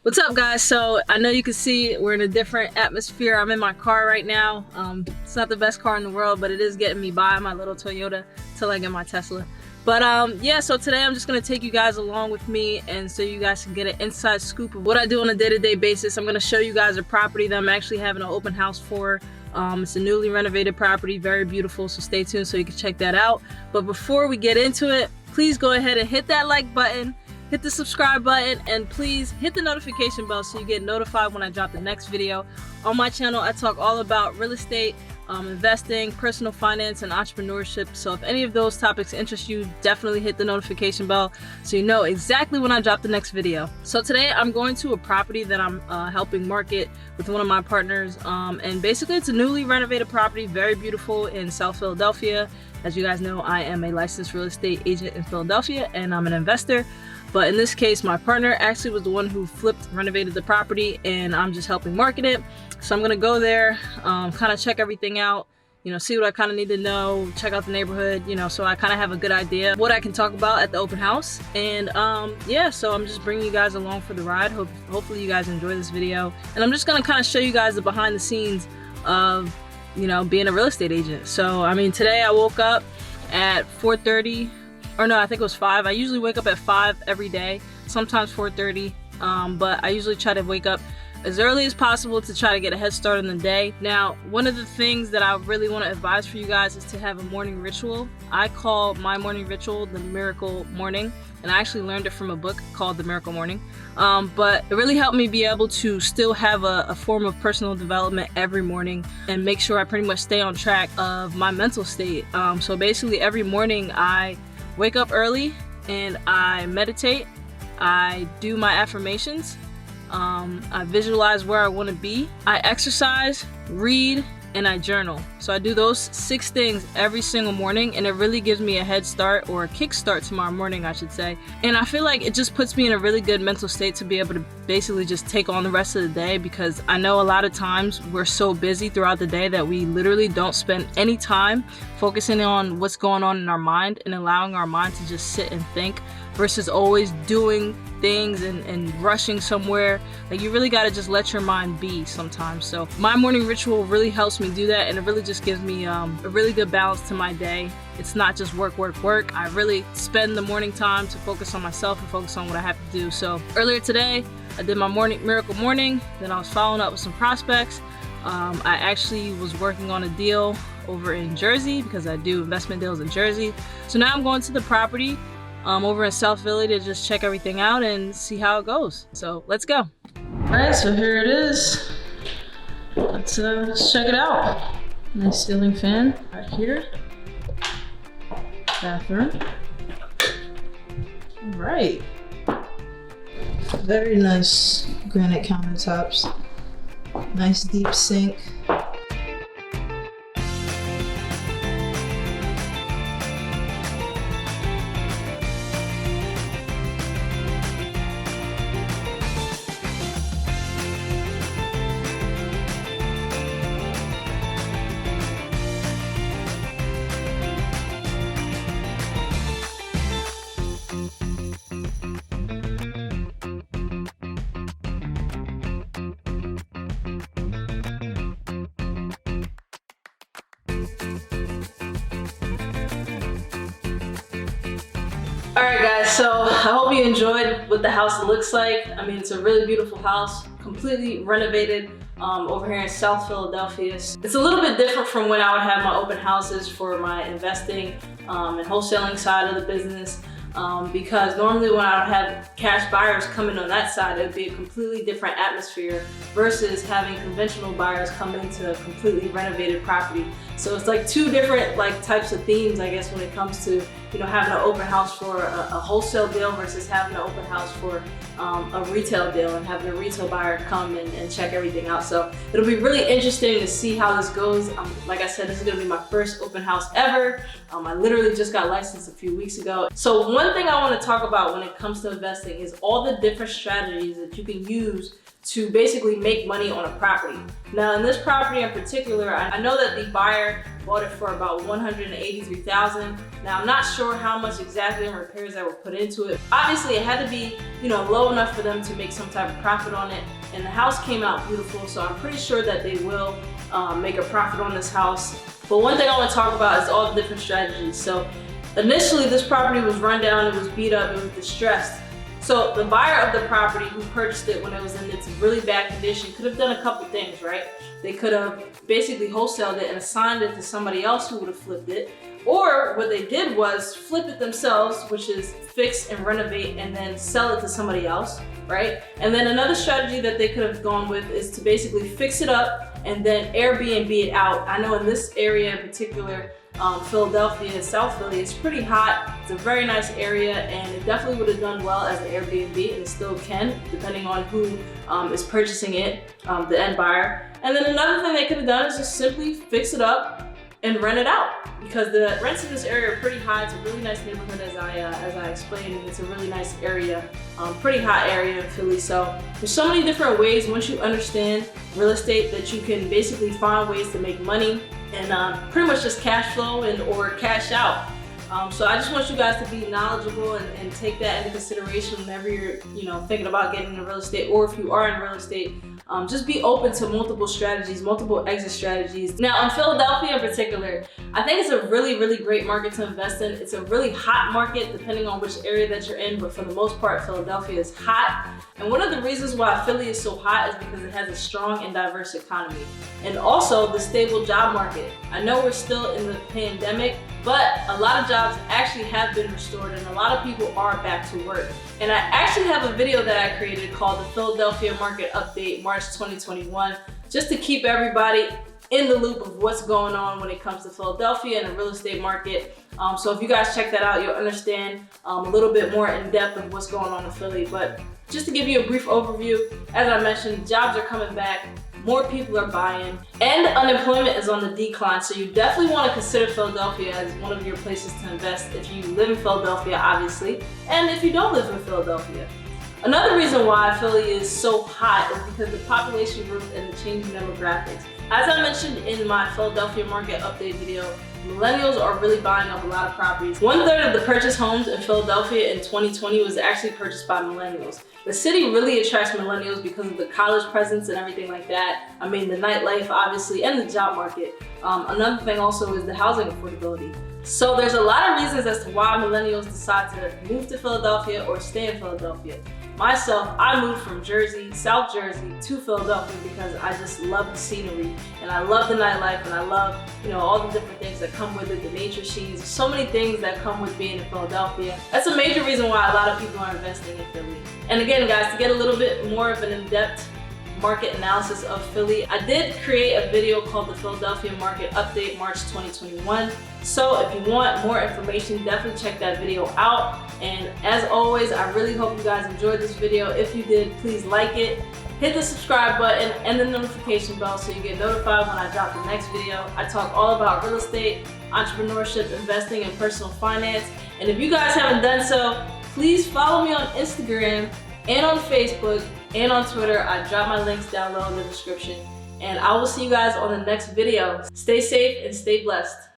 What's up, guys? So I know you can see we're in a different atmosphere. I'm in my car right now. It's not the best car in the world, but it is getting me by, my little Toyota, till I get my Tesla. But yeah, so today I'm just gonna take you guys along with me, and so you guys can get an inside scoop of what I do on a day-to-day basis. I'm gonna show you guys a property that I'm actually having an open house for. It's a newly renovated property, very beautiful, so stay tuned so you can check that out. But before we get into it, please go ahead and hit that like button, hit the subscribe button, and please hit the notification bell so you get notified when I drop the next video. On my channel, I talk all about real estate, investing, personal finance, and entrepreneurship. So if any of those topics interest you, definitely hit the notification bell so you know exactly when I drop the next video. So today I'm going to a property that I'm helping market with one of my partners, and basically it's a newly renovated property, very beautiful, in South Philadelphia. As you guys know, I am a licensed real estate agent in Philadelphia, and I'm an investor. But in this case, my partner actually was the one who renovated the property, and I'm just helping market it. So I'm gonna go there, kind of check everything out, see what I kind of need to know, check out the neighborhood, so I kind of have a good idea of what I can talk about at the open house. And yeah, so I'm just bringing you guys along for the ride. Hopefully you guys enjoy this video. And I'm just gonna kind of show you guys the behind the scenes of, being a real estate agent. So, I mean, today I woke up at 4:30. Or no, I think it was 5. I usually wake up at 5 every day, sometimes 4:30, but I usually try to wake up as early as possible to try to get a head start on the day. Now, one of the things that I really want to advise for you guys is to have a morning ritual. I call my morning ritual the Miracle Morning, and I actually learned it from a book called The Miracle Morning. But it really helped me be able to still have a form of personal development every morning and make sure I pretty much stay on track of my mental state. So basically every morning I wake up early and I meditate, I do my affirmations, I visualize where I want to be, I exercise, read, and I journal. So I do those 6 things every single morning, and it really gives me a head start, or a kick start tomorrow morning, I should say. And I feel like it just puts me in a really good mental state to be able to basically just take on the rest of the day, because I know a lot of times we're so busy throughout the day that we literally don't spend any time focusing on what's going on in our mind and allowing our mind to just sit and think, versus always doing things and rushing somewhere. Like, you really got to just let your mind be sometimes. So my morning ritual really helps me do that, and it really just gives me a really good balance to my day. It's not just work, work, work. I really spend the morning time to focus on myself and focus on what I have to do. So earlier today, I did my Miracle Morning, then I was following up with some prospects. I actually was working on a deal over in Jersey, because I do investment deals in Jersey. So now I'm going to the property over in South Philly to just check everything out and see how it goes. So let's go. All right, so here it is. Let's check it out. Nice ceiling fan right here. Bathroom. All right. Very nice granite countertops. Nice deep sink. Alright guys, so I hope you enjoyed what the house looks like. I mean, it's a really beautiful house, completely renovated over here in South Philadelphia. It's a little bit different from when I would have my open houses for my investing and wholesaling side of the business. Because normally when I would have cash buyers come in on that side, it would be a completely different atmosphere versus having conventional buyers come into a completely renovated property. So it's like 2 different types of themes, I guess, when it comes to having an open house for a wholesale deal versus having an open house for a retail deal and having a retail buyer come and check everything out. So it'll be really interesting to see how this goes. Like I said, this is gonna be my first open house ever. I literally just got licensed a few weeks ago. So one thing I want to talk about when it comes to investing is all the different strategies that you can use to basically make money on a property. Now in this property in particular, I know that the buyer bought it for about $183,000. Now I'm not sure how much exactly in repairs that were put into it. Obviously it had to be, low enough for them to make some type of profit on it. And the house came out beautiful, so I'm pretty sure that they will make a profit on this house. But one thing I want to talk about is all the different strategies. So initially this property was run down, it was beat up, it was distressed. So the buyer of the property who purchased it when it was in its really bad condition could have done a couple things, right? They could have basically wholesaled it and assigned it to somebody else who would have flipped it. Or what they did was flip it themselves, which is fix and renovate and then sell it to somebody else, right? And then another strategy that they could have gone with is to basically fix it up and then Airbnb it out. I know in this area in particular, Philadelphia, South Philly, it's pretty hot. It's a very nice area and it definitely would have done well as an Airbnb, and it still can, depending on who is purchasing it, the end buyer. And then another thing they could have done is just simply fix it up and rent it out, because the rents in this area are pretty high. It's a really nice neighborhood, as I explained, and it's a really nice area, pretty hot area in Philly. So there's so many different ways, once you understand real estate, that you can basically find ways to make money and pretty much just cash flow or cash out. So I just want you guys to be knowledgeable and take that into consideration whenever you're thinking about getting into real estate, or if you are in real estate. Just be open to multiple strategies, multiple exit strategies. Now in Philadelphia in particular, I think it's a really, really great market to invest in. It's a really hot market depending on which area that you're in, but for the most part, Philadelphia is hot. And one of the reasons why Philly is so hot is because it has a strong and diverse economy. And also the stable job market. I know we're still in the pandemic, but a lot of jobs actually have been restored and a lot of people are back to work. And I actually have a video that I created called the Philadelphia Market Update March 2021, just to keep everybody in the loop of what's going on when it comes to Philadelphia and the real estate market. So if you guys check that out, you'll understand a little bit more in depth of what's going on in Philly. But just to give you a brief overview, as I mentioned, jobs are coming back. More people are buying, and unemployment is on the decline. So you definitely want to consider Philadelphia as one of your places to invest if you live in Philadelphia, obviously, and if you don't live in Philadelphia. Another reason why Philly is so hot is because of the population growth and the changing demographics. As I mentioned in my Philadelphia Market Update video, millennials are really buying up a lot of properties. 1/3 of the purchased homes in Philadelphia in 2020 was actually purchased by millennials. The city really attracts millennials because of the college presence and everything like that. I mean, the nightlife, obviously, and the job market. Another thing also is the housing affordability. So there's a lot of reasons as to why millennials decide to move to Philadelphia or stay in Philadelphia. Myself, I moved from Jersey, South Jersey, to Philadelphia because I just love the scenery and I love the nightlife and I love, all the different things that come with it, the nature scenes, so many things that come with being in Philadelphia. That's a major reason why a lot of people are investing in Philly. And again, guys, to get a little bit more of an in-depth market analysis of Philly, I did create a video called the Philadelphia Market Update March 2021. So if you want more information, definitely check that video out. And as always, I really hope you guys enjoyed this video. If you did, please like it, hit the subscribe button and the notification bell so you get notified when I drop the next video. I talk all about real estate, entrepreneurship, investing, and personal finance. And if you guys haven't done so, please follow me on Instagram and on Facebook and on Twitter. I drop my links down low in the description. And I will see you guys on the next video. Stay safe and stay blessed.